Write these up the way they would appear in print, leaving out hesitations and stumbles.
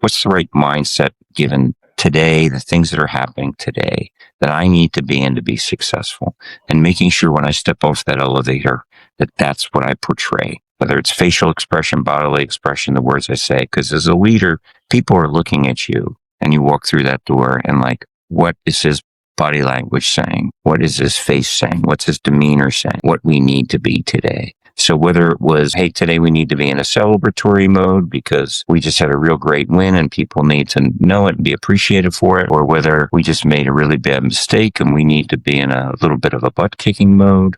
what's the right mindset given today, the things that are happening today that I need to be in to be successful, and making sure when I step off that elevator that that's what I portray, whether it's facial expression, bodily expression, the words I say, because as a leader, people are looking at you and you walk through that door and like, what is his body language saying? What is his face saying? What's his demeanor saying? What we need to be today. So whether it was, hey, today we need to be in a celebratory mode because we just had a real great win and people need to know it and be appreciative for it, or whether we just made a really bad mistake and we need to be in a little bit of a butt kicking mode.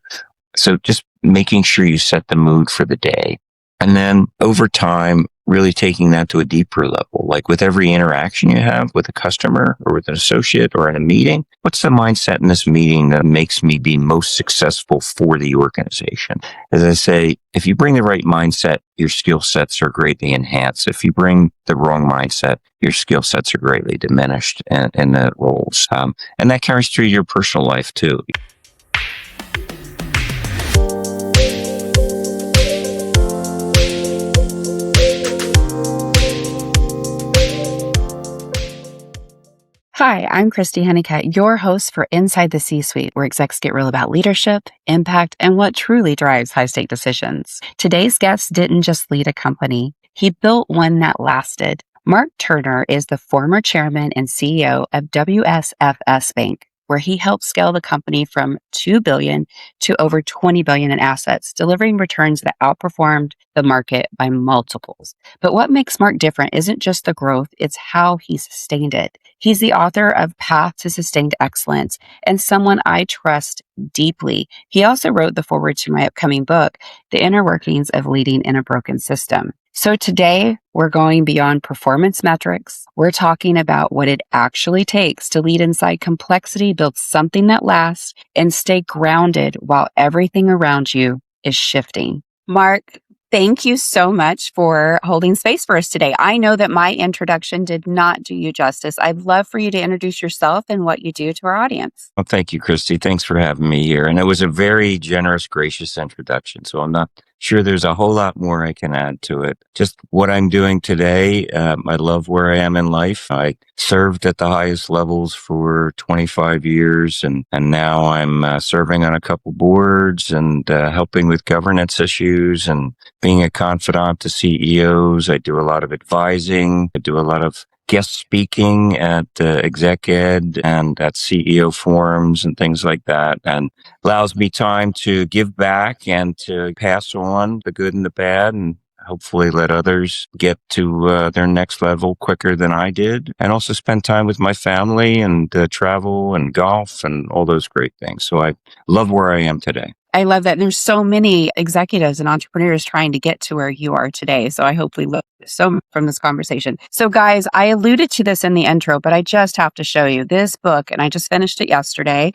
So just making sure you set the mood for the day. And then over time, really taking that to a deeper level. Like with every interaction you have with a customer or with an associate or in a meeting, what's the mindset in this meeting that makes me be most successful for the organization? As I say, if you bring the right mindset, your skill sets are greatly enhanced. If you bring the wrong mindset, your skill sets are greatly diminished in the roles. And that carries through your personal life too. Hi, I'm Christy Honeycutt, your host for Inside the C-Suite, where execs get real about leadership, impact, and what truly drives high-stake decisions. Today's guest didn't just lead a company. He built one that lasted. Mark Turner is the former chairman and CEO of WSFS Bank, where he helped scale the company from $2 billion to over $20 billion in assets, delivering returns that outperformed the market by multiples. But what makes Mark different isn't just the growth, it's how he sustained it. He's the author of Path to Sustained Excellence and someone I trust deeply. He also wrote the foreword to my upcoming book, The Inner Workings of Leading in a Broken System. So today, we're going beyond performance metrics. We're talking about what it actually takes to lead inside complexity, build something that lasts, and stay grounded while everything around you is shifting. Mark, thank you so much for holding space for us today. I know that my introduction did not do you justice. I'd love for you to introduce yourself and what you do to our audience. Well, thank you, Christy. Thanks for having me here. And it was a very generous, gracious introduction. So I'm not sure there's a whole lot more I can add to it. Just what I'm doing today. I love where I am in life. I served at the highest levels for 25 years, and now I'm serving on a couple boards and helping with governance issues and being a confidant to CEOs. I do a lot of advising. I do a lot of guest speaking at Exec Ed and at CEO forums and things like that, and allows me time to give back and to pass on the good and the bad and hopefully let others get to their next level quicker than I did, and also spend time with my family and travel and golf and all those great things. So I love where I am today. I love that. There's so many executives and entrepreneurs trying to get to where you are today. So I hope we learn so much from this conversation. So guys, I alluded to this in the intro, but I just have to show you this book, and I just finished it yesterday,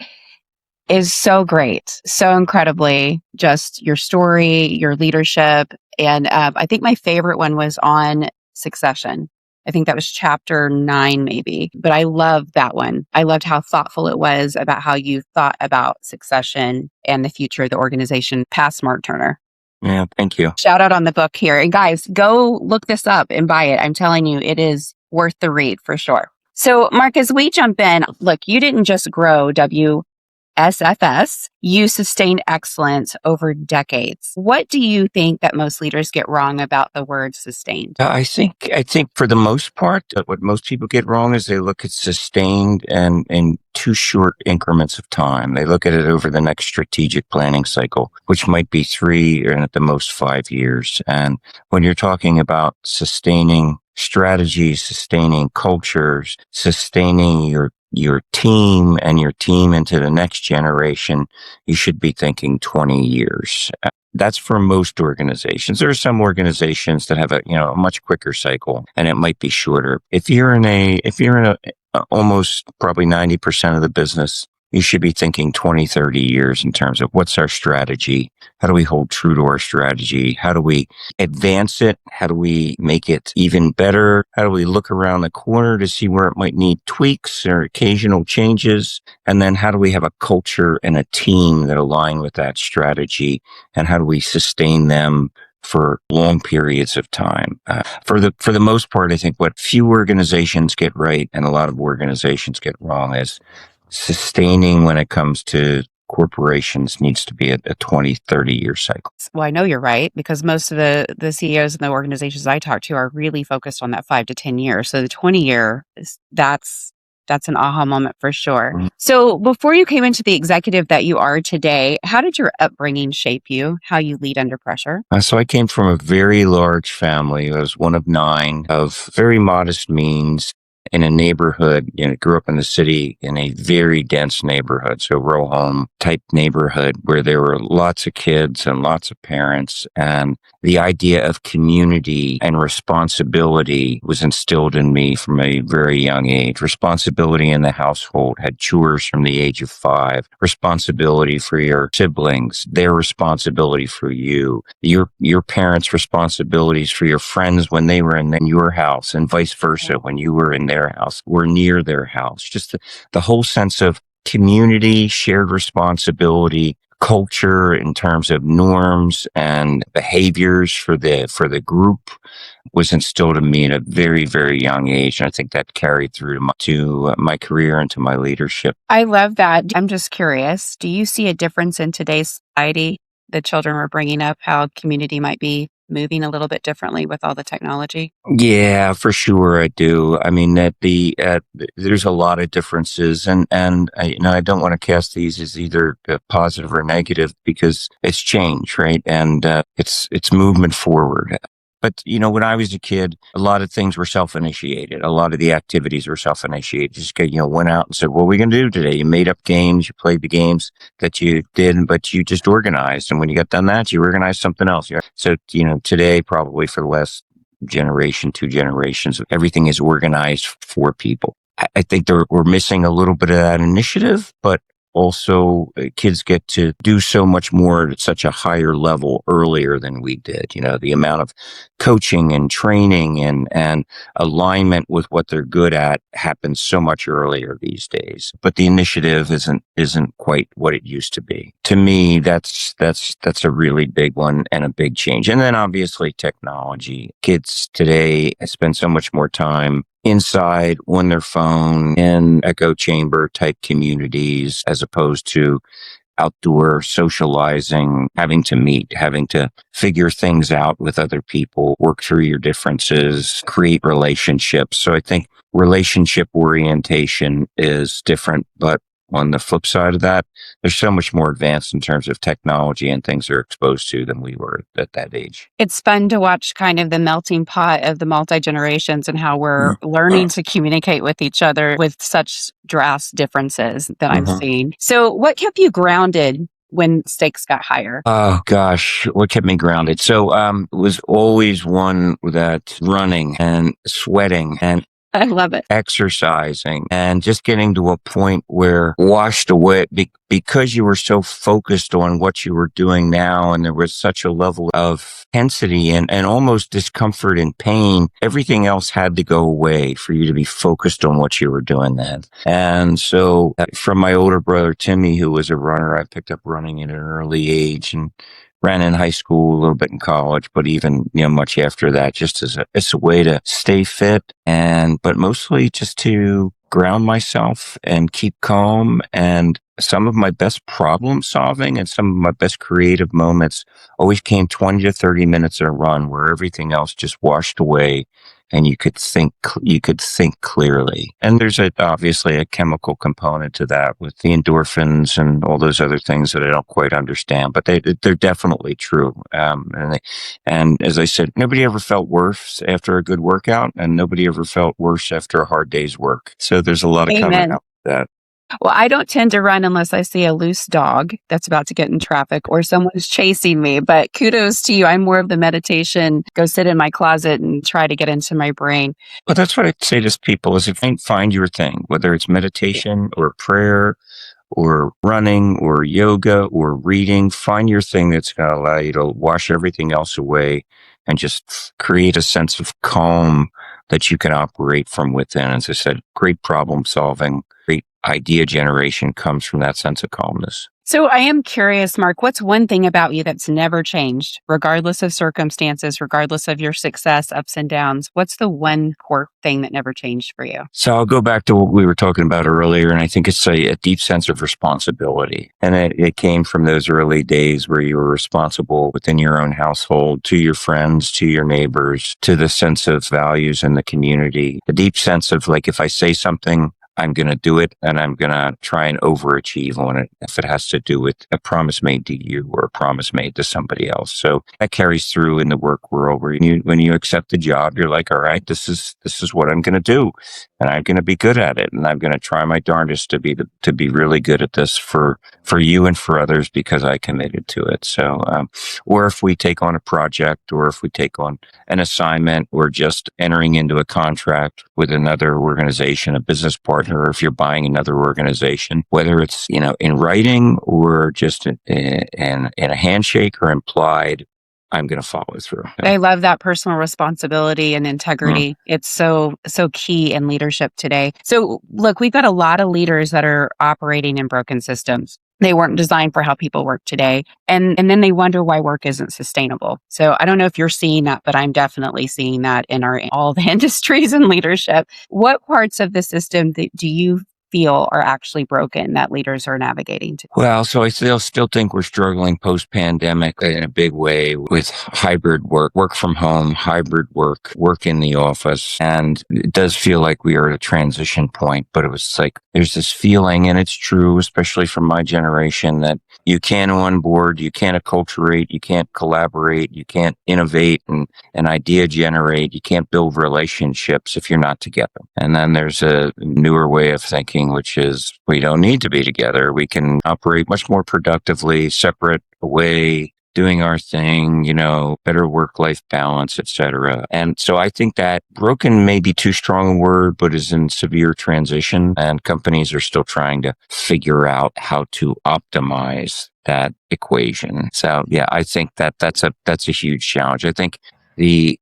is so great. So incredibly just your story, your leadership. And I think my favorite one was on succession. I think that was chapter 9, maybe, but I loved that one. I loved how thoughtful it was about how you thought about succession and the future of the organization past Mark Turner. Yeah, thank you. Shout out on the book here. And guys, go look this up and buy it. I'm telling you, it is worth the read for sure. So Mark, as we jump in, look, you didn't just grow WSFS, you sustained excellence over decades. What do you think that most leaders get wrong about the word sustained? I think for the most part, what most people get wrong is they look at sustained and in too short increments of time. They look at it over the next strategic planning cycle, which might be 3 or at the most 5 years. And when you're talking about sustaining strategies, sustaining cultures, sustaining your team and your team into the next generation, you should be thinking 20 years. That's for most organizations. There are some organizations that have a much quicker cycle, and it might be shorter. If you're in a almost probably 90% of the business, you should be thinking 20, 30 years in terms of what's our strategy? How do we hold true to our strategy? How do we advance it? How do we make it even better? How do we look around the corner to see where it might need tweaks or occasional changes? And then how do we have a culture and a team that align with that strategy? And how do we sustain them for long periods of time. For the most part, I think what few organizations get right and a lot of organizations get wrong is sustaining when it comes to corporations needs to be a 20, 30-year cycle. Well, I know you're right, because most of the CEOs and the organizations I talk to are really focused on that 5 to 10 years. So the 20-year, that's an aha moment for sure. Mhm. So before you came into the executive that you are today, how did your upbringing shape you, how you lead under pressure? So I came from a very large family. I was one of 9 of very modest means in a neighborhood. Grew up in the city in a very dense neighborhood, so row home type neighborhood where there were lots of kids and lots of parents. And the idea of community and responsibility was instilled in me from a very young age. Responsibility in the household, had chores from the age of 5. Responsibility for your siblings, their responsibility for you, your parents' responsibilities for your friends when they were in your house, and vice versa when you were in their house or near their house. Just the whole sense of community, shared responsibility, culture in terms of norms and behaviors for the group was instilled in me at a very, very young age. And I think that carried through to my career and to my leadership. I love that. I'm just curious, do you see a difference in today's society? The children we're bringing up, how community might be moving a little bit differently with all the technology? Yeah, for sure I do. I mean, there's a lot of differences, and I don't want to cast these as either positive or negative, because it's change, right? And it's movement forward. But, when I was a kid, a lot of things were self-initiated. A lot of the activities were self-initiated. Just, went out and said, what are we going to do today? You made up games, you played the games that you did, but you just organized. And when you got done that, you organized something else. So, today, probably for the last generation, 2 generations, everything is organized for people. I think we're missing a little bit of that initiative, but also kids get to do so much more at such a higher level earlier than we did. The amount of coaching and training and alignment with what they're good at happens so much earlier these days. But the initiative isn't quite what it used to be. To me, that's a really big one and a big change. And then obviously technology. Kids today spend so much more time inside on their phone in echo chamber type communities, as opposed to outdoor socializing, having to meet, having to figure things out with other people, work through your differences, create relationships. So I think relationship orientation is different, but on the flip side of that, there's so much more advanced in terms of technology and things they're exposed to than we were at that age. It's fun to watch kind of the melting pot of the multi-generations and how we're learning to communicate with each other with such drastic differences that I'm seeing. So what kept you grounded when stakes got higher? Oh gosh, what kept me grounded? So it was always one that running and sweating and I love it. exercising and just getting to a point where washed away because you were so focused on what you were doing now, and there was such a level of intensity and almost discomfort and pain. Everything else had to go away for you to be focused on what you were doing then. And so from my older brother, Timmy, who was a runner, I picked up running at an early age and ran in high school, a little bit in college, but even, much after that, just as a way to stay fit but mostly just to ground myself and keep calm. And some of my best problem solving and some of my best creative moments always came 20 to 30 minutes of a run where everything else just washed away and you could think clearly. And there's obviously a chemical component to that with the endorphins and all those other things that I don't quite understand, but they're definitely true. And as I said, nobody ever felt worse after a good workout, and nobody ever felt worse after a hard day's work. So there's a lot of coming out of that. Well, I don't tend to run unless I see a loose dog that's about to get in traffic or someone's chasing me. But kudos to you. I'm more of the meditation, go sit in my closet and try to get into my brain. Well, that's what I say to people is find your thing, whether it's meditation or prayer or running or yoga or reading. Find your thing that's going to allow you to wash everything else away and just create a sense of calm that you can operate from within. As I said, great problem solving, great idea generation comes from that sense of calmness. So I am curious, Mark, what's one thing about you that's never changed, regardless of circumstances, regardless of your success, ups and downs? What's the one core thing that never changed for you? So I'll go back to what we were talking about earlier, and I think it's a deep sense of responsibility. And it came from those early days where you were responsible within your own household, to your friends, to your neighbors, to the sense of values in the community. A deep sense of like, if I say something, I'm going to do it, and I'm going to try and overachieve on it if it has to do with a promise made to you or a promise made to somebody else. So that carries through in the work world where when you accept the job, you're like, all right, this is what I'm going to do, and I'm going to be good at it, and I'm going to try my darndest to be really good at this for you and for others because I committed to it. So, or if we take on a project, or if we take on an assignment, or just entering into a contract with another organization, a business partner, or if you're buying another organization, whether it's, in writing or just in a handshake or implied, I'm going to follow through. I love that personal responsibility and integrity. It's so key in leadership today. So look, we've got a lot of leaders that are operating in broken systems. They weren't designed for how people work today. And then they wonder why work isn't sustainable. So I don't know if you're seeing that, but I'm definitely seeing that in all the industries and leadership. What parts of the system do you feel are actually broken that leaders are navigating to? Well, so I still think we're struggling post-pandemic in a big way with hybrid work from home, hybrid work in the office. And it does feel like we are at a transition point, but it was like, there's this feeling, and it's true, especially from my generation, that you can't onboard, you can't acculturate, you can't collaborate, you can't innovate and idea generate, you can't build relationships if you're not together. And then there's a newer way of thinking, which is we don't need to be together. We can operate much more productively, separate, away, doing our thing, better work-life balance, etc. And so I think that broken may be too strong a word, but is in severe transition, and companies are still trying to figure out how to optimize that equation. So yeah, I think that's a huge challenge. I think a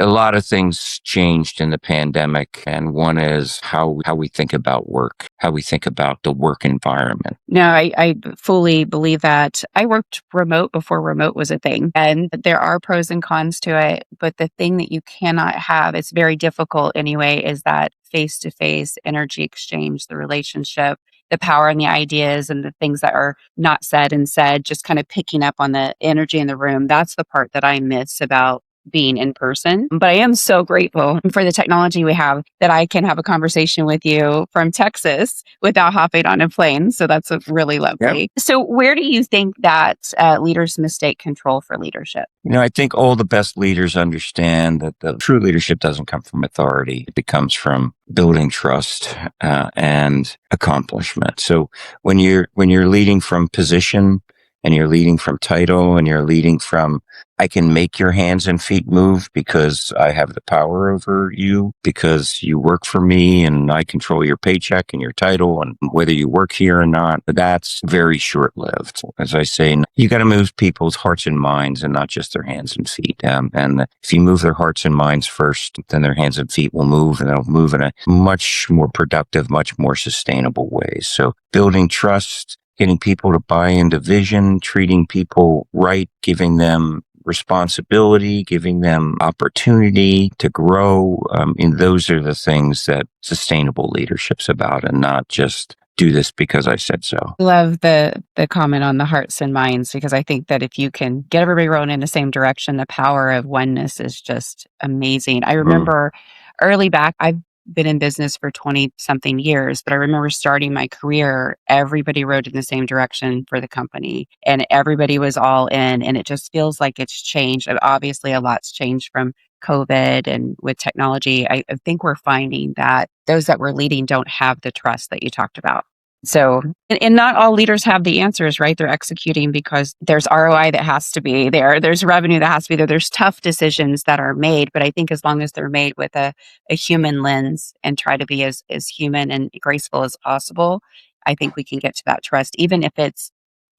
lot of things changed in the pandemic, and one is how we think about work, how we think about the work environment. No, I fully believe that. I worked remote before remote was a thing, and there are pros and cons to it. But the thing that you cannot have, it's very difficult anyway, is that face-to-face energy exchange, the relationship, the power and the ideas and the things that are not said and said, just kind of picking up on the energy in the room. That's the part that I miss about being in person. But I am so grateful for the technology we have that I can have a conversation with you from Texas without hopping on a plane. So that's really lovely. Yep. So where do you think that leaders mistake control for leadership? I think all the best leaders understand that the true leadership doesn't come from authority. It comes from building trust and accomplishment. So when you're leading from position, and you're leading from title, and you're leading from, I can make your hands and feet move because I have the power over you, because you work for me and I control your paycheck and your title and whether you work here or not. But that's very short-lived. As I say, you got to move people's hearts and minds and not just their hands and feet. And if you move their hearts and minds first, then their hands and feet will move, and they'll move in a much more productive, much more sustainable way. So building trust, getting people to buy into vision, treating people right, giving them responsibility, giving them opportunity to grow. And those are the things that sustainable leadership's about, and not just do this because I said so. Love the comment on the hearts and minds, because I think that if you can get everybody rowing in the same direction, the power of oneness is just amazing. I remember early back, I've been in business for 20 something years, but I remember starting my career, everybody rowed in the same direction for the company and everybody was all in. And it just feels like it's changed. And obviously a lot's changed from COVID and with technology. I think we're finding that those that we're leading don't have the trust that you talked about. So, and not all leaders have the answers, right? They're executing because there's ROI that has to be there. There's revenue that has to be there. There's tough decisions that are made. But I think as long as they're made with a human lens and try to be as human and graceful as possible, I think we can get to that trust. Even if it's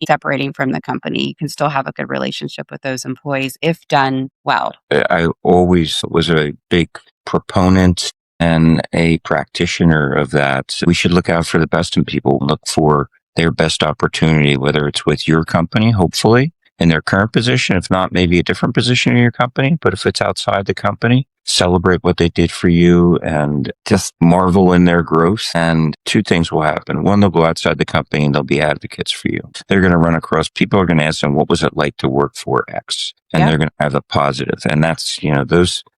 separating from the company, you can still have a good relationship with those employees if done well. I always was a big proponent and a practitioner of that. We should look out for the best in people, look for their best opportunity, whether it's with your company, hopefully, in their current position, if not maybe a different position in your company, but if it's outside the company, celebrate what they did for you and just marvel in their growth. And two things will happen. One, they'll go outside the company and they'll be advocates for you. They're going to run across people are going to ask them, what was it like to work for X? And they're going to have a positive. And that's,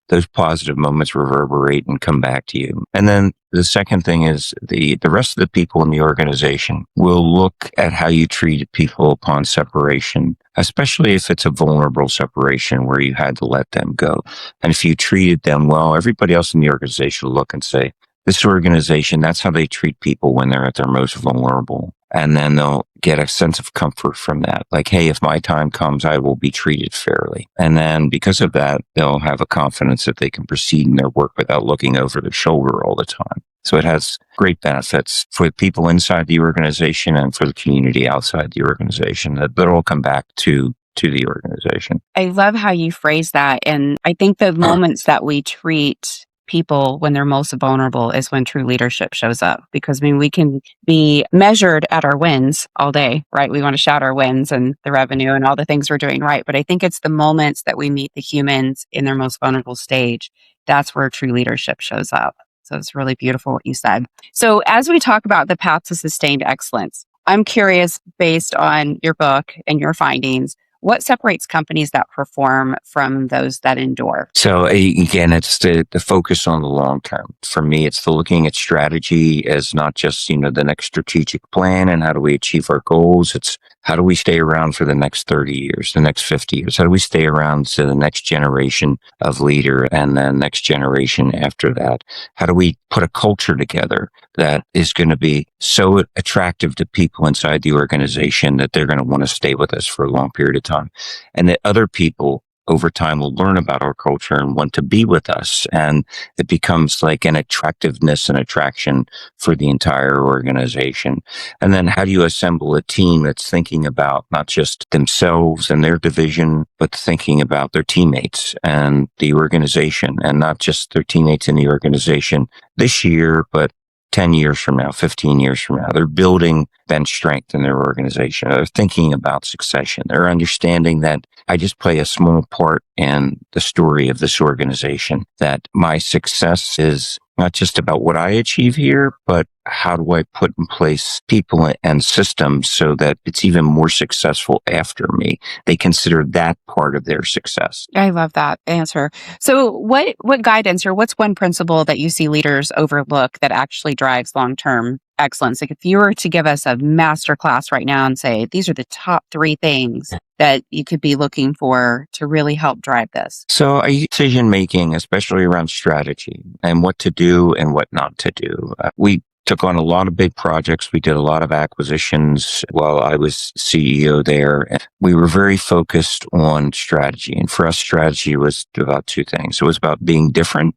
those positive moments reverberate and come back to you. And then the second thing is the rest of the people in the organization will look at how you treated people upon separation, especially if it's a vulnerable separation where you had to let them go. And if you treated them well, everybody else in the organization will look and say, this organization, that's how they treat people when they're at their most vulnerable. And then they'll get a sense of comfort from that. Like, hey, if my time comes, I will be treated fairly. And then because of that, they'll have a confidence that they can proceed in their work without looking over their shoulder all the time. So it has great benefits for the people inside the organization and for the community outside the organization that all come back to the organization. I love how you phrase that. And I think the moments that we treat people when they're most vulnerable is when true leadership shows up. Because we can be measured at our wins all day, right? We want to shout our wins and the revenue and all the things we're doing right. But I think it's the moments that we meet the humans in their most vulnerable stage. That's where true leadership shows up. So it's really beautiful what you said. So as we talk about the path to sustained excellence, I'm curious, based on your book and your findings, what separates companies that perform from those that endure? So again, it's the focus on the long term. For me, it's the looking at strategy as not just, the next strategic plan and how do we achieve our goals. It's how do we stay around for the next 30 years, the next 50 years? How do we stay around to the next generation of leader and then next generation after that? How do we put a culture together that is going to be so attractive to people inside the organization that they're going to want to stay with us for a long period of time? And that other people over time will learn about our culture and want to be with us. And it becomes like an attractiveness and attraction for the entire organization. And then how do you assemble a team that's thinking about not just themselves and their division, but thinking about their teammates and the organization, and not just their teammates in the organization this year, but 10 years from now, 15 years from now. They're building bench strength in their organization. They're thinking about succession. They're understanding that I just play a small part in the story of this organization, that my success is not just about what I achieve here, but how do I put in place people and systems so that it's even more successful after me? They consider that part of their success. I love that answer. So what guidance or what's one principle that you see leaders overlook that actually drives long-term excellence? Like if you were to give us a master class right now and say, these are the top 3 things that you could be looking for to really help drive this. So decision making, especially around strategy and what to do and what not to do. We took on a lot of big projects. We did a lot of acquisitions while I was CEO there. And we were very focused on strategy. And for us, strategy was about 2 things. It was about being different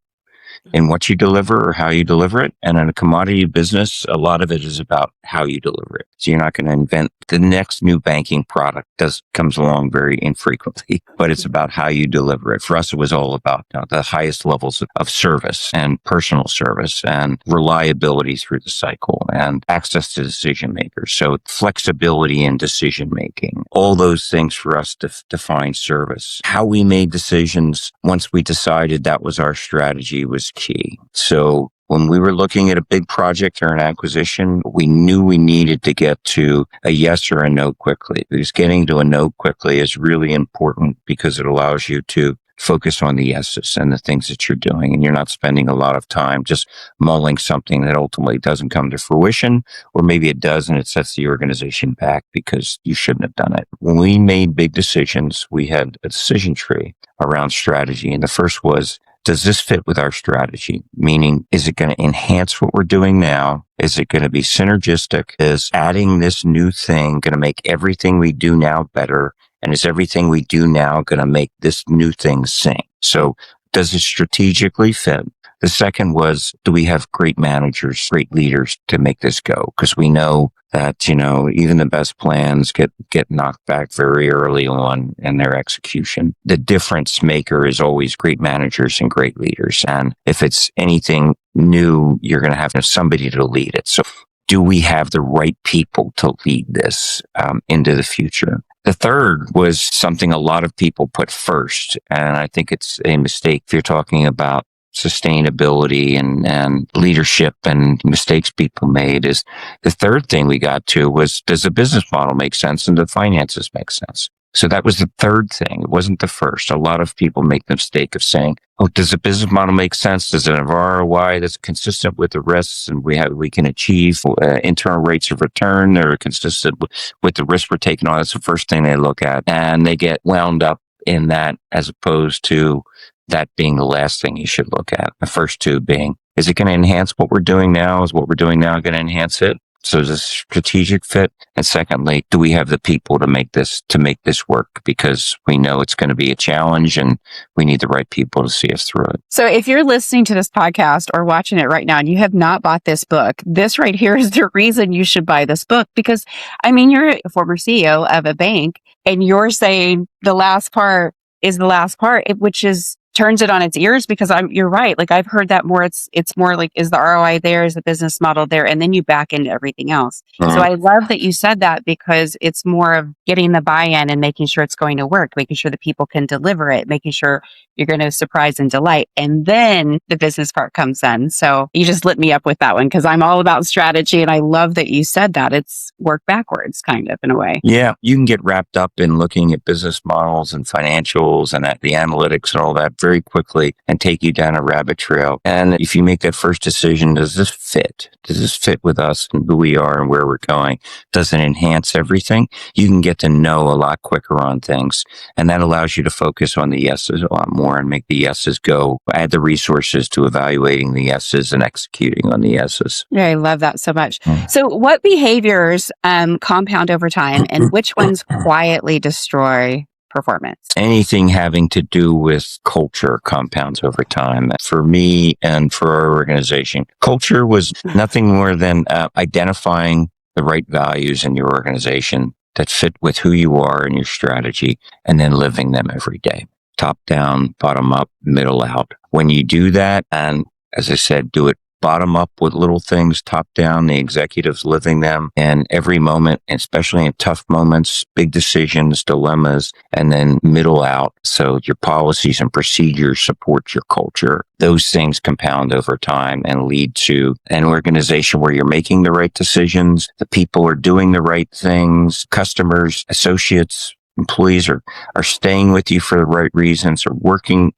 in what you deliver or how you deliver it. And in a commodity business, a lot of it is about how you deliver it. So you're not going to invent the next new banking product comes along very infrequently, but it's about how you deliver it. For us, it was all about the highest levels of service and personal service and reliability through the cycle and access to decision makers. So flexibility in decision making, all those things for us to define service. How we made decisions once we decided that was our strategy was key. So when we were looking at a big project or an acquisition, we knew we needed to get to a yes or a no quickly, because getting to a no quickly is really important because it allows you to focus on the yeses and the things that you're doing. And you're not spending a lot of time just mulling something that ultimately doesn't come to fruition, or maybe it does and it sets the organization back because you shouldn't have done it. When we made big decisions, we had a decision tree around strategy. And the first was, does this fit with our strategy? Meaning, is it going to enhance what we're doing now? Is it going to be synergistic? Is adding this new thing going to make everything we do now better? And is everything we do now going to make this new thing sing? So does it strategically fit? The second was, do we have great managers, great leaders to make this go? Because we know that, even the best plans get knocked back very early on in their execution. The difference maker is always great managers and great leaders. And if it's anything new, you're going to have somebody to lead it. So do we have the right people to lead this into the future? The third was something a lot of people put first, and I think it's a mistake if you're talking about sustainability and leadership and mistakes people made. Is the third thing we got to was, does the business model make sense and do finances make sense? So that was the third thing. It wasn't the first. A lot of people make the mistake of saying, oh, does the business model make sense? Does it have ROI that's consistent with the risks and we can achieve internal rates of return that are consistent with the risk we're taking on? That's the first thing they look at. And they get wound up in that as opposed to that being the last thing you should look at. The first two being, is it going to enhance what we're doing now? Is what we're doing now going to enhance it? So is this strategic fit? And secondly, do we have the people to make this work? Because we know it's going to be a challenge and we need the right people to see us through it. So if you're listening to this podcast or watching it right now and you have not bought this book, this right here is the reason you should buy this book. Because I mean, you're a former CEO of a bank and you're saying the last part is the last part, which is turns it on its ears, because you're right. Like I've heard that more. It's more like, is the ROI there? Is the business model there? And then you back into everything else. Mm-hmm. So I love that you said that, because it's more of getting the buy-in and making sure it's going to work, making sure that people can deliver it, making sure you're going to surprise and delight. And then the business part comes in. So you just lit me up with that one, because I'm all about strategy. And I love that you said that. It's work backwards kind of in a way. Yeah. You can get wrapped up in looking at business models and financials and at the analytics and all that very quickly and take you down a rabbit trail. And if you make that first decision, does this fit? Does this fit with us and who we are and where we're going? Does it enhance everything? You can get to know a lot quicker on things. And that allows you to focus on the yeses a lot more and make the yeses go, add the resources to evaluating the yeses and executing on the yeses. Yeah, I love that so much. So what behaviors compound over time and which ones quietly destroy performance? Anything having to do with culture compounds over time. For me and for our organization, culture was nothing more than identifying the right values in your organization that fit with who you are and your strategy, and then living them every day. Top down, bottom up, middle out. When you do that, and as I said, do it bottom up with little things, top down, the executives living them in every moment, especially in tough moments, big decisions, dilemmas, and then middle out. So your policies and procedures support your culture. Those things compound over time and lead to an organization where you're making the right decisions, the people are doing the right things, customers, associates, employees are staying with you for the right reasons, are working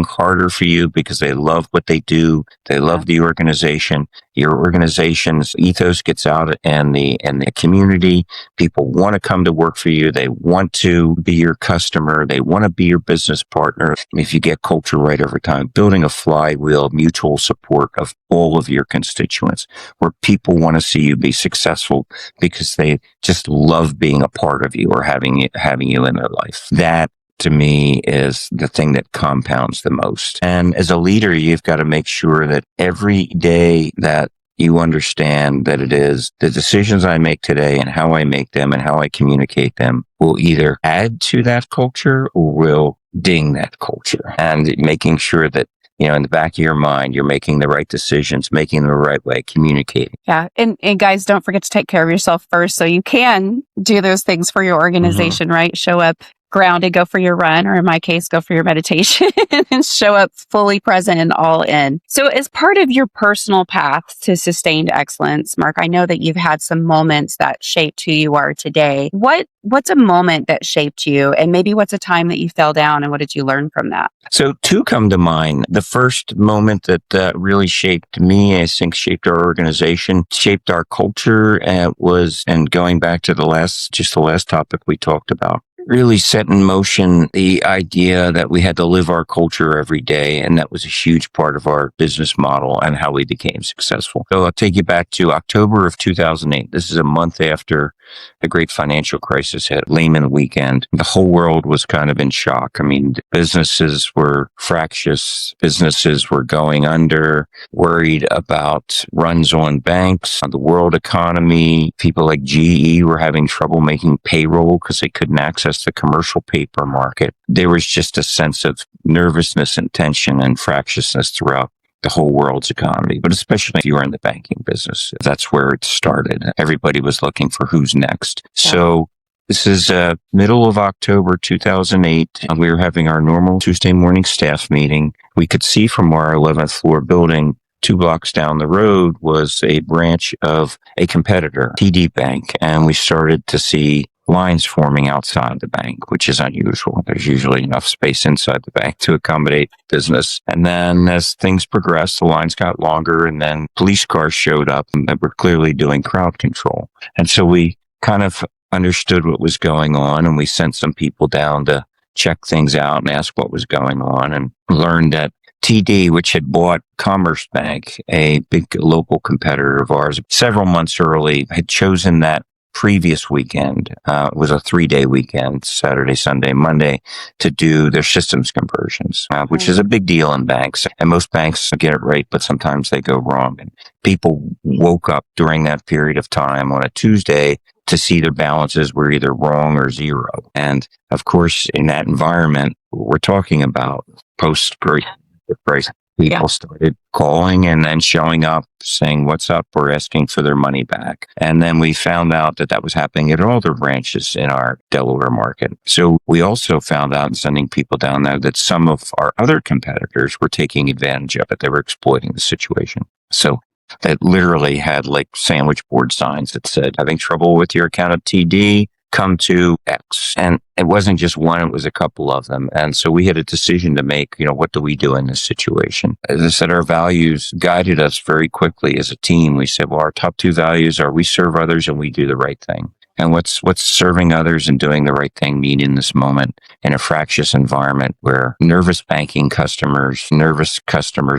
harder for you because they love what they do. They love the organization. Your organization's ethos gets out in the community. People want to come to work for you. They want to be your customer. They want to be your business partner. If you get culture right over time, building a flywheel, mutual support of all of your constituents, where people want to see you be successful because they just love being a part of you or having you in their life. That, to me, is the thing that compounds the most. And as a leader, you've got to make sure that every day that you understand that it is the decisions I make today and how I make them and how I communicate them will either add to that culture or will ding that culture. And making sure that, in the back of your mind, you're making the right decisions, making them the right way, communicating. Yeah. And guys, don't forget to take care of yourself first so you can do those things for your organization, right? Show up grounded, go for your run, or in my case, go for your meditation and show up fully present and all in. So as part of your personal path to sustained excellence, Mark, I know that you've had some moments that shaped who you are today. What's a moment that shaped you? And maybe what's a time that you fell down and what did you learn from that? So two come to mind. The first moment that really shaped me, I think shaped our organization, shaped our culture, and going back to the last topic we talked about, really set in motion the idea that we had to live our culture every day. And that was a huge part of our business model and how we became successful. So I'll take you back to October of 2008. This is a month after the great financial crisis hit, Lehman weekend. The whole world was kind of in shock. I mean, businesses were fractious. Businesses were going under, worried about runs on banks, on the world economy. People like GE were having trouble making payroll because they couldn't access the commercial paper market. There was just a sense of nervousness and tension and fractiousness throughout the whole world's economy, but especially if you were in the banking business. That's where it started. Everybody was looking for who's next. Yeah. So this is middle of October 2008. We were having our normal Tuesday morning staff meeting. We could see from our 11th floor building, 2 blocks down the road was a branch of a competitor, TD Bank, and we started to see lines forming outside the bank, which is unusual. There's usually enough space inside the bank to accommodate business. And then as things progressed, the lines got longer, and then police cars showed up that were clearly doing crowd control. And so we kind of understood what was going on, and we sent some people down to check things out and ask what was going on, and learned that TD, which had bought Commerce Bank, a big local competitor of ours, several months early, had chosen that previous weekend. It was a 3-day weekend, Saturday, Sunday, Monday, to do their systems conversions, which is a big deal in banks. And most banks get it right, but sometimes they go wrong. And people woke up during that period of time on a Tuesday to see their balances were either wrong or zero. And of course, in that environment, we're talking about post-price. People started calling and then showing up saying, what's up, or asking for their money back. And then we found out that that was happening at all their branches in our Delaware market. So we also found out in sending people down there that some of our other competitors were taking advantage of it. They were exploiting the situation. So that literally had like sandwich board signs that said, having trouble with your account at TD, come to X. And it wasn't just one, it was a couple of them. And so we had a decision to make, what do we do in this situation? As I said, our values guided us very quickly as a team. We said, well, our top 2 values are we serve others and we do the right thing. And what's serving others and doing the right thing mean in this moment in a fractious environment where nervous customers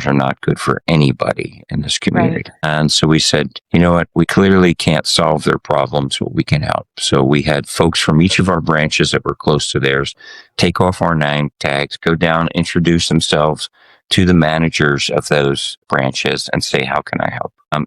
are not good for anybody in this community. Right. And so we said, you know what, we clearly can't solve their problems, but we can help. So we had folks from each of our branches that were close to theirs take off our name tags, go down, introduce themselves to the managers of those branches and say, how can I help? And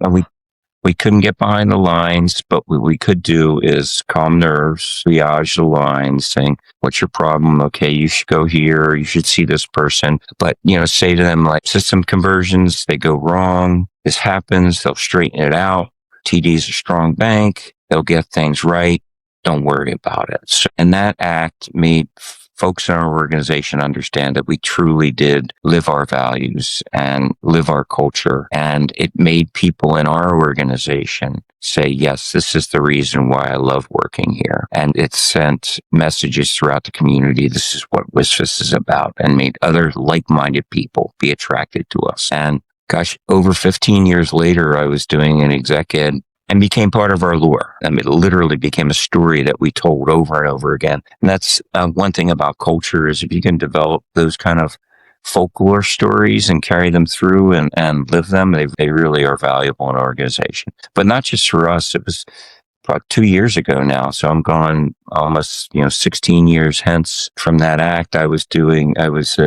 we couldn't get behind the lines, but what we could do is calm nerves, triage the lines, saying, what's your problem? Okay, you should go here. You should see this person. But, say to them like system conversions, they go wrong. This happens. They'll straighten it out. TD's a strong bank. They'll get things right. Don't worry about it. So, and that act made folks in our organization understand that we truly did live our values and live our culture. And it made people in our organization say, yes, this is the reason why I love working here. And it sent messages throughout the community. This is what WSFS is about, and made other like-minded people be attracted to us. And gosh, over 15 years later, I was doing an exec ed and became part of our lore. I mean, it literally became a story that we told over and over again. And that's one thing about culture is if you can develop those kind of folklore stories and carry them through and live them, they really are valuable in an organization. But not just for us. It was about 2 years ago now. So I'm gone almost, 16 years hence from that act. I was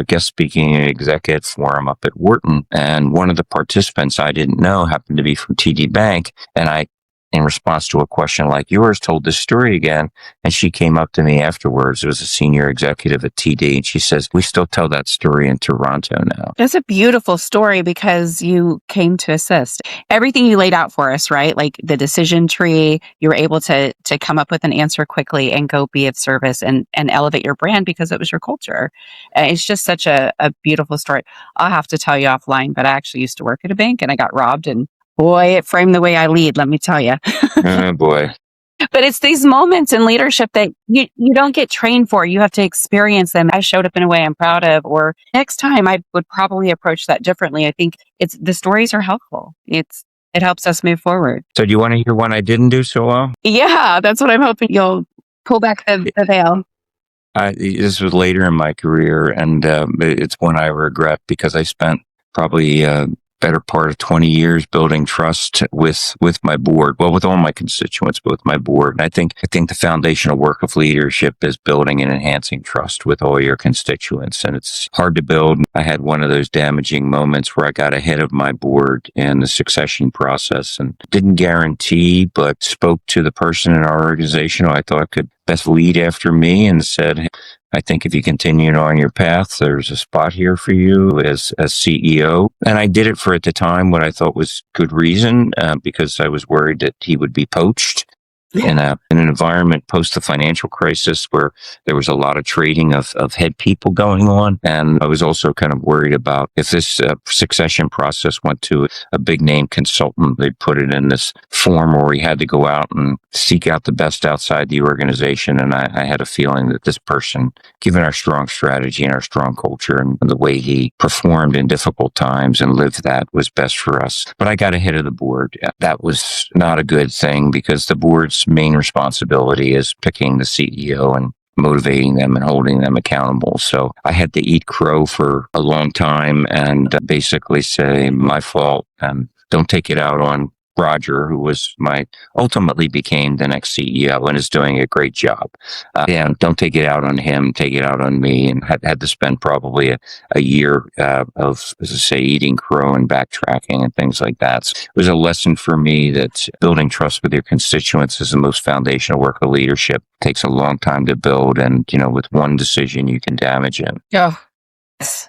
guest speaking at an exec ed forum up at Wharton. And one of the participants I didn't know happened to be from TD Bank. And I, in response to a question like yours, told this story again. And she came up to me afterwards. It was a senior executive at TD. And she says, we still tell that story in Toronto now. That's a beautiful story because you came to assist. Everything you laid out for us, right? Like the decision tree, you were able to come up with an answer quickly and go be of service and elevate your brand because it was your culture. It's just such a beautiful story. I'll have to tell you offline, but I actually used to work at a bank and I got robbed, and boy, it framed the way I lead, let me tell you. Oh, boy. But it's these moments in leadership that you don't get trained for. You have to experience them. I showed up in a way I'm proud of, or next time I would probably approach that differently. I think the stories are helpful. It helps us move forward. So do you want to hear one I didn't do so well? Yeah, that's what I'm hoping you'll pull back the veil. This was later in my career, and it's one I regret because I spent probably better part of 20 years building trust with my board, well, with all my constituents, but with my board. And I think the foundational work of leadership is building and enhancing trust with all your constituents. And it's hard to build. I had one of those damaging moments where I got ahead of my board in the succession process and didn't guarantee, but spoke to the person in our organization who I thought could best lead after me and said, I think if you continue on your path, there's a spot here for you as CEO. And I did it for, at the time, what I thought was good reason, because I was worried that he would be poached in an environment post the financial crisis where there was a lot of trading of head people going on. And I was also kind of worried about if this succession process went to a big name consultant, they'd put it in this form where we had to go out and seek out the best outside the organization. And I had a feeling that this person, given our strong strategy and our strong culture and the way he performed in difficult times and lived that, was best for us. But I got ahead of the board. That was not a good thing, because the board's main responsibility is picking the CEO and motivating them and holding them accountable. So I had to eat crow for a long time and basically say, my fault. Don't take it out on Roger, who ultimately became the next CEO and is doing a great job. Don't take it out on him, take it out on me. And had to spend probably a year of, as I say, eating crow and backtracking and things like that. So it was a lesson for me that building trust with your constituents is the most foundational work of leadership. It takes a long time to build, and with one decision you can damage it. Oh.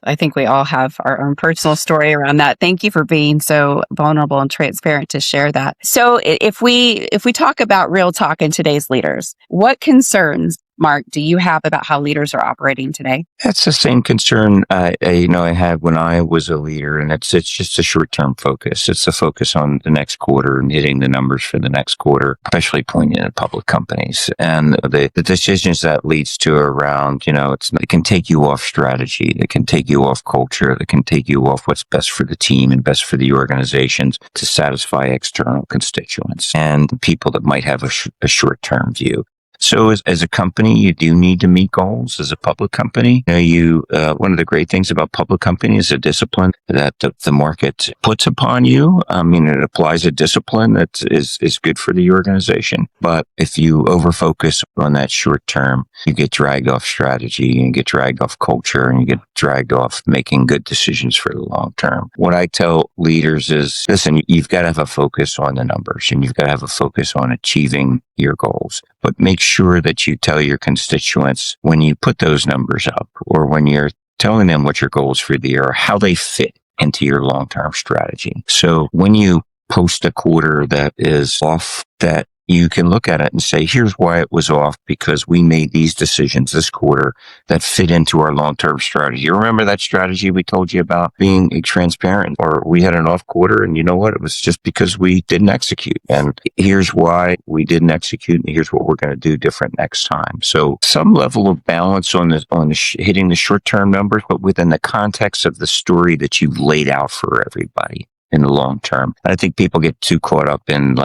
I think we all have our own personal story around that. Thank you for being so vulnerable and transparent to share that. So if we talk about real talk in today's leaders, what concerns, Mark, do you have about how leaders are operating today? That's the same concern I had when I was a leader, and it's just a short-term focus. It's a focus on the next quarter and hitting the numbers for the next quarter, especially pointing at public companies. And the decisions that leads to around, it can take you off strategy, it can take you off culture, it can take you off what's best for the team and best for the organizations to satisfy external constituents and people that might have a short-term view. So as a company, you do need to meet goals. As a public company, one of the great things about public companies is a discipline that the market puts upon you. It applies a discipline that is good for the organization. But if you overfocus on that short term, you get dragged off strategy, you get dragged off culture, and you get dragged off making good decisions for the long term. What I tell leaders is, listen, you've got to have a focus on the numbers, and you've got to have a focus on achieving your goals. But make sure that you tell your constituents when you put those numbers up, or when you're telling them what your goals for the year are, how they fit into your long-term strategy. So when you post a quarter that is off, that you can look at it and say, here's why it was off, because we made these decisions this quarter that fit into our long-term strategy. You remember that strategy we told you about, being transparent, or we had an off quarter, and you know what? It was just because we didn't execute. And here's why we didn't execute, and here's what we're going to do different next time. So some level of balance on hitting the short-term numbers, but within the context of the story that you've laid out for everybody in the long term. I think people get too caught up in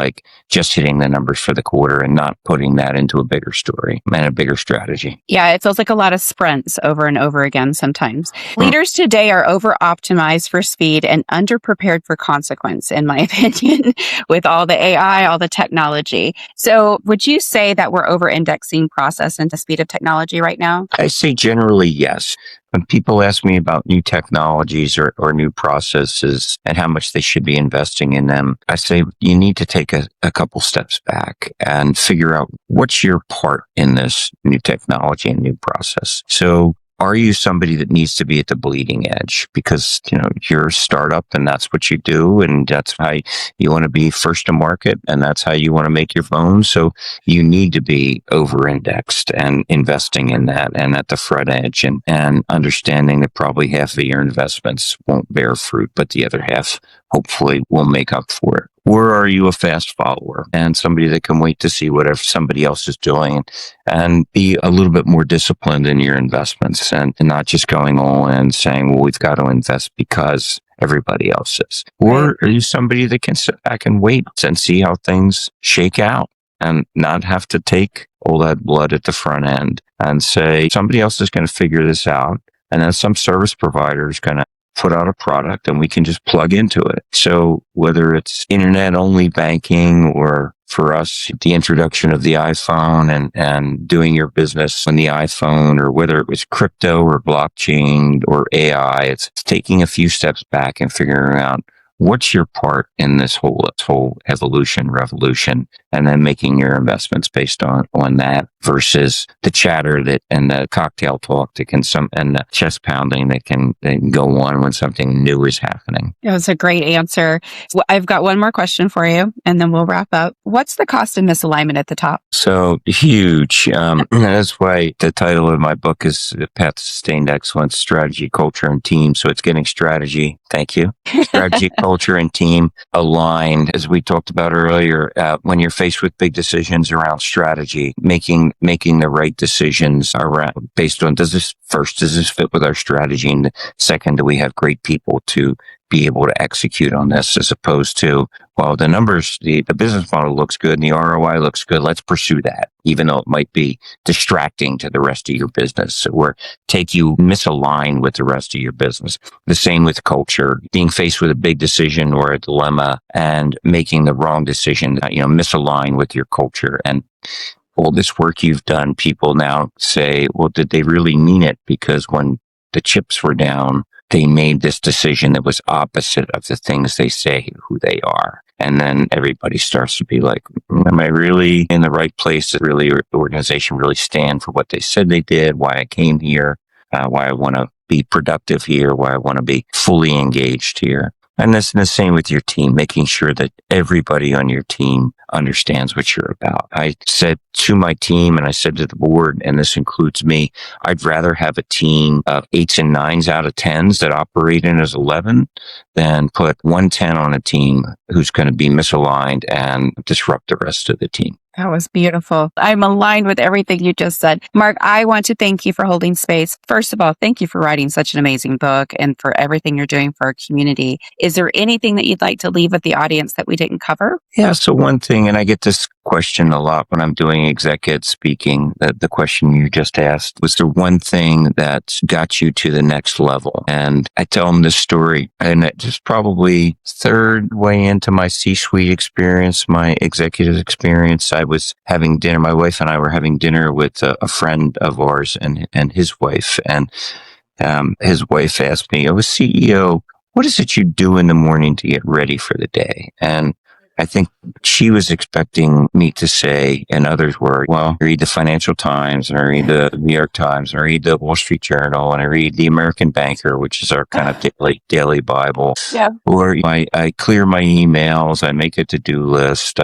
just hitting the numbers for the quarter and not putting that into a bigger story and a bigger strategy. Yeah, it feels like a lot of sprints over and over again sometimes. Leaders today are over-optimized for speed and underprepared for consequence, in my opinion, with all the AI, all the technology. So would you say that we're over-indexing process into speed of technology right now? I say generally yes. When people ask me about new technologies or new processes and how much they should be investing in them, I say you need to take a couple steps back and figure out what's your part in this new technology and new process. So are you somebody that needs to be at the bleeding edge because, you're a startup and that's what you do, and that's how you want to be first to market, and that's how you want to make your phone? So you need to be over-indexed and investing in that and at the front edge, and understanding that probably half of your investments won't bear fruit, but the other half hopefully will make up for it. Or are you a fast follower and somebody that can wait to see whatever somebody else is doing and be a little bit more disciplined in your investments and not just going all in and saying, well, we've got to invest because everybody else is? Or are you somebody that can sit back and wait and see how things shake out and not have to take all that blood at the front end and say, somebody else is going to figure this out, and then some service provider is going to put out a product and we can just plug into it. So whether it's internet only banking, or for us, the introduction of the iPhone and doing your business on the iPhone, or whether it was crypto or blockchain or AI, it's taking a few steps back and figuring out what's your part in this whole evolution, revolution, and then making your investments based on that versus the chatter that and the cocktail talk that can and the chest pounding that can go on when something new is happening. That was a great answer. I've got one more question for you, and then we'll wrap up. What's the cost of misalignment at the top? So huge. That's why the title of my book is Path to Sustained Excellence, Strategy, Culture, and Team. So it's getting strategy. Thank you. Strategy, culture, and team aligned. As we talked about earlier, when you're faced with big decisions around strategy, making the right decisions around based on, does this fit with our strategy? And second, do we have great people to be able to execute on this, as opposed to, well, the numbers, the business model looks good and the ROI looks good. Let's pursue that, even though it might be distracting to the rest of your business or take you misalign with the rest of your business. The same with culture, being faced with a big decision or a dilemma and making the wrong decision, misalign with your culture. And all this work you've done, people now say, well, did they really mean it? Because when the chips were down, they made this decision that was opposite of the things they say who they are. And then everybody starts to be like, am I really in the right place? Does really the organization really stand for what they said they did? Why I came here? Why I want to be productive here? Why I want to be fully engaged here? And that's the same with your team, making sure that everybody on your team understands what you're about. I said to my team and I said to the board, and this includes me, I'd rather have a team of 8s and 9s out of 10s that operate in as 11 than put 110 on a team who's going to be misaligned and disrupt the rest of the team. That was beautiful. I'm aligned with everything you just said. Mark, I want to thank you for holding space. First of all, thank you for writing such an amazing book and for everything you're doing for our community. Is there anything that you'd like to leave with the audience that we didn't cover? Yeah, so one thing, and I get this question a lot when I'm doing executive speaking, the question you just asked, was there one thing that got you to the next level? And I tell them this story, and it just probably third way into my C-suite experience, my executive experience. I was having dinner, my wife and I were having dinner with a friend of ours and his wife. And his wife asked me, as CEO, what is it you do in the morning to get ready for the day? And I think she was expecting me to say, and others were, well, I read the Financial Times, and I read the New York Times, and I read the Wall Street Journal, and I read the American Banker, which is our kind of daily Bible. Yeah. Or I clear my emails, I make a to-do list,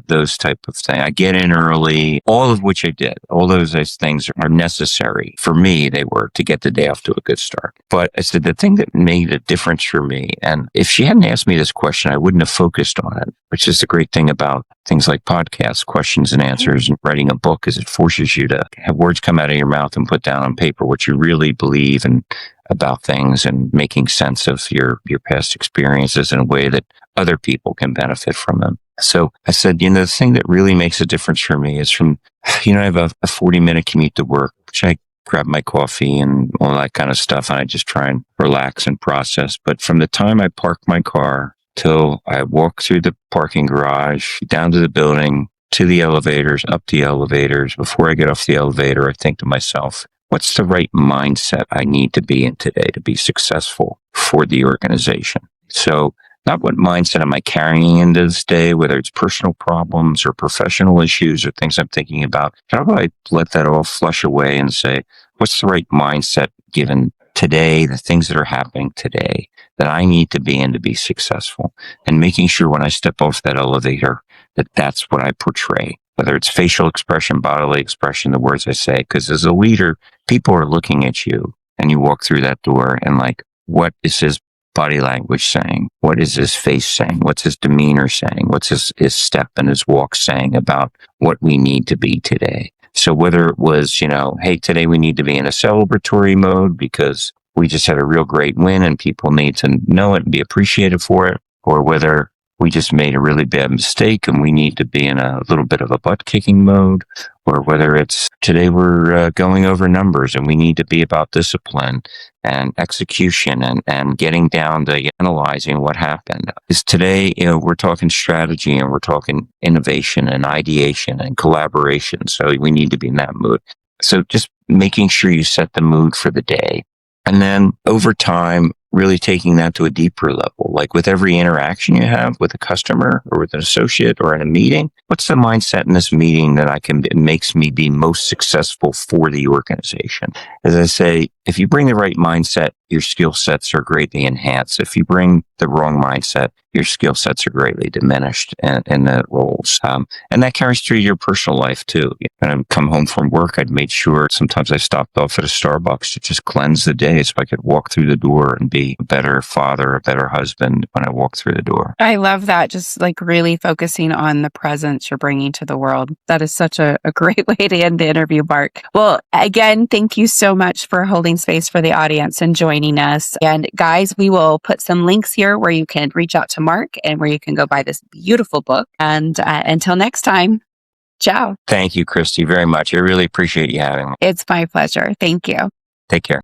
those type of things. I get in early, all of which I did. All those things are necessary. For me, they were to get the day off to a good start. But I said the thing that made a difference for me, and if she hadn't asked me this question, I wouldn't have focused on it, which is the great thing about things like podcasts, questions and answers, and writing a book, is it forces you to have words come out of your mouth and put down on paper what you really believe and about things, and making sense of your past experiences in a way that other people can benefit from them. So I said, the thing that really makes a difference for me is from, I have a 40-minute commute to work, which I grab my coffee and all that kind of stuff, and I just try and relax and process. But from the time I park my car till I walk through the parking garage, down to the building, to the elevators, up the elevators, before I get off the elevator, I think to myself, what's the right mindset I need to be in today to be successful for the organization? So not what mindset am I carrying into this day, whether it's personal problems or professional issues or things I'm thinking about. How do I let that all flush away and say, what's the right mindset given today, the things that are happening today that I need to be in to be successful, and making sure when I step off that elevator that that's what I portray, whether it's facial expression, bodily expression, the words I say. Because as a leader, people are looking at you and you walk through that door and like, what is his body language saying? What is his face saying? What's his demeanor saying? What's his step and his walk saying about what we need to be today? So whether it was, hey, today we need to be in a celebratory mode because we just had a real great win and people need to know it and be appreciated for it, or whether we just made a really bad mistake and we need to be in a little bit of a butt-kicking mode, or whether it's today we're going over numbers and we need to be about discipline and execution and getting down to analyzing what happened. Is today, we're talking strategy and we're talking innovation and ideation and collaboration. So we need to be in that mood. So just making sure you set the mood for the day. And then over time, really taking that to a deeper level. Like with every interaction you have with a customer or with an associate or in a meeting, what's the mindset in this meeting that it makes me be most successful for the organization? As I say, if you bring the right mindset, your skill sets are greatly enhanced. If you bring the wrong mindset, your skill sets are greatly diminished in the roles. And that carries through your personal life too. When I come home from work, I'd made sure sometimes I stopped off at a Starbucks to just cleanse the day so I could walk through the door and be a better father, a better husband when I walk through the door. I love that. Just like really focusing on the presence you're bringing to the world. That is such a great way to end the interview, Mark. Well, again, thank you so much for holding space for the audience and joining us. And guys, we will put some links here where you can reach out to Mark and where you can go buy this beautiful book. And until next time, ciao. Thank you, Christy, very much. I really appreciate you having me. It's my pleasure. Thank you. Take care.